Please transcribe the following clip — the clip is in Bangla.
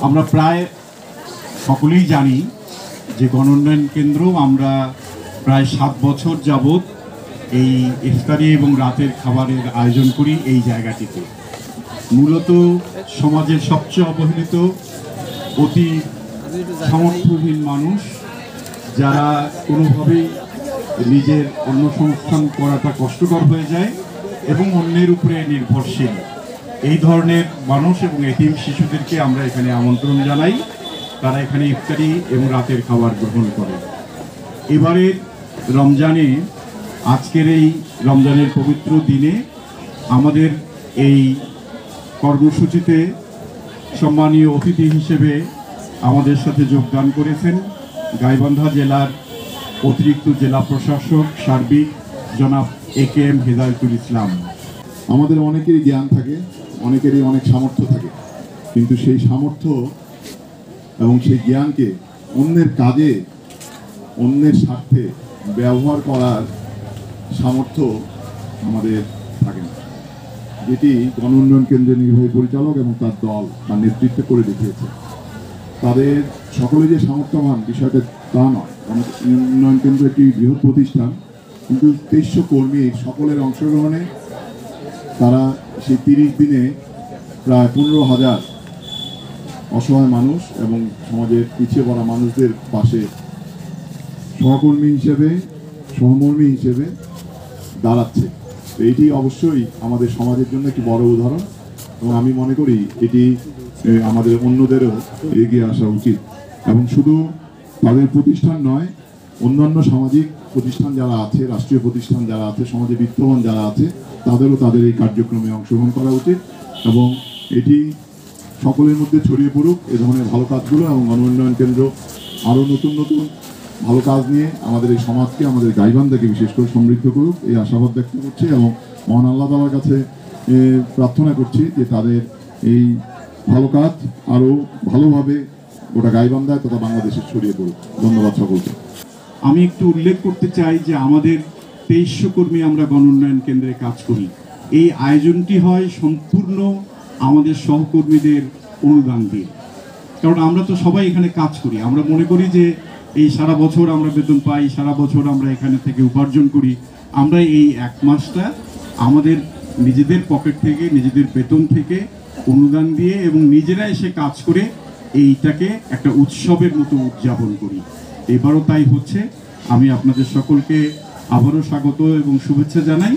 আমরা প্রায় সকলেই জানি যে গণ উন্নয়ন কেন্দ্র আমরা প্রায় 7 বছর যাবৎ এই ইফতারি এবং রাতের খাবারের আয়োজন করি এই জায়গাটিতে। মূলত সমাজের সবচেয়ে অবহেলিত অতি সামর্থ্যহীন মানুষ যারা কোনোভাবেই নিজের অন্নসংস্থান করাটা কষ্টকর হয়ে যায় এবং অন্যের উপরে নির্ভরশীল, এই ধরনের মানুষ এবং এতিম শিশুদেরকে আমরা এখানে আমন্ত্রণ জানাই। তারা এখানে ইফতারি এবং রাতের খাবার গ্রহণ করে। এবারে রমজানে, আজকের এই রমজানের পবিত্র দিনে আমাদের এই কর্মসূচিতে সম্মানীয় অতিথি হিসেবে আমাদের সাথে যোগদান করেছেন গাইবান্ধা জেলার অতিরিক্ত জেলা প্রশাসক সার্বিক জনাব AKM হেদায়েতুল ইসলাম। আমাদের অনেকেরই জ্ঞান থাকে, অনেকেরই অনেক সামর্থ্য থাকে, কিন্তু সেই সামর্থ্য এবং সেই জ্ঞানকে অন্যের কাজে, অন্যের স্বার্থে ব্যবহার করার সামর্থ্য আমাদের থাকে না, যেটি গণ উন্নয়ন কেন্দ্রের নির্বাহী পরিচালক এবং তার দল তার নেতৃত্বে করে দেখিয়েছে। তাদের সকলে যে সামর্থ্যবান বিষয়টা তা নয়। গণ উন্নয়ন কেন্দ্র একটি বৃহৎ প্রতিষ্ঠান, কিন্তু 2300 কর্মীর সকলের অংশগ্রহণে তারা সেই 30 দিনে প্রায় 15,000 অসহায় মানুষ এবং সমাজের পিছিয়ে পড়া মানুষদের পাশে সহকর্মী হিসেবে, সহমর্মী হিসেবে দাঁড়াচ্ছে। তো এটি অবশ্যই আমাদের সমাজের জন্য একটি বড় উদাহরণ এবং আমি মনে করি এটি আমাদের অন্যদেরও এগিয়ে আসা উচিত। এবং শুধু তাদের প্রতিষ্ঠান নয়, অন্যান্য সামাজিক প্রতিষ্ঠান যারা আছে, রাষ্ট্রীয় প্রতিষ্ঠান যারা আছে, সমাজে বিত্তবান যারা আছে, তাদেরও তাদের এই কার্যক্রমে অংশগ্রহণ করা উচিত এবং এটি সকলের মধ্যে ছড়িয়ে পড়ুক এ ধরনের ভালো কাজগুলো এবং গণ উন্নয়ন কেন্দ্র আরও নতুন নতুন ভালো কাজ নিয়ে আমাদের এই সমাজকে, আমাদের গাইবান্ধাকে বিশেষ করে সমৃদ্ধ করুক, এই আশাবাদ ব্যক্ত করছি এবং মহান আল্লাহ তাআলার কাছে প্রার্থনা করছি যে তাদের এই ভালো কাজ আরও ভালোভাবে গোটা গাইবান্ধায় তথা বাংলাদেশে ছড়িয়ে পড়ুক। ধন্যবাদ সকলকে। আমি একটু উল্লেখ করতে চাই যে আমাদের 2300 কর্মী আমরা গণ উন্নয়ন কেন্দ্রে কাজ করি। এই আয়োজনটি হয় সম্পূর্ণ আমাদের সহকর্মীদের অনুদান দিয়ে, কারণ আমরা তো সবাই এখানে কাজ করি। আমরা মনে করি যে এই সারা বছর আমরা বেতন পাই, সারা বছর আমরা এখানে থেকে উপার্জন করি, আমরা এই 1 মাসটা আমাদের নিজেদের পকেট থেকে, নিজেদের বেতন থেকে অনুদান দিয়ে এবং নিজেরা এসে কাজ করে এইটাকে একটা উৎসবের মতো উদযাপন করি। এবারও তাই হচ্ছে। আমি আপনাদের সকলকে আবারও স্বাগত এবং শুভেচ্ছা জানাই।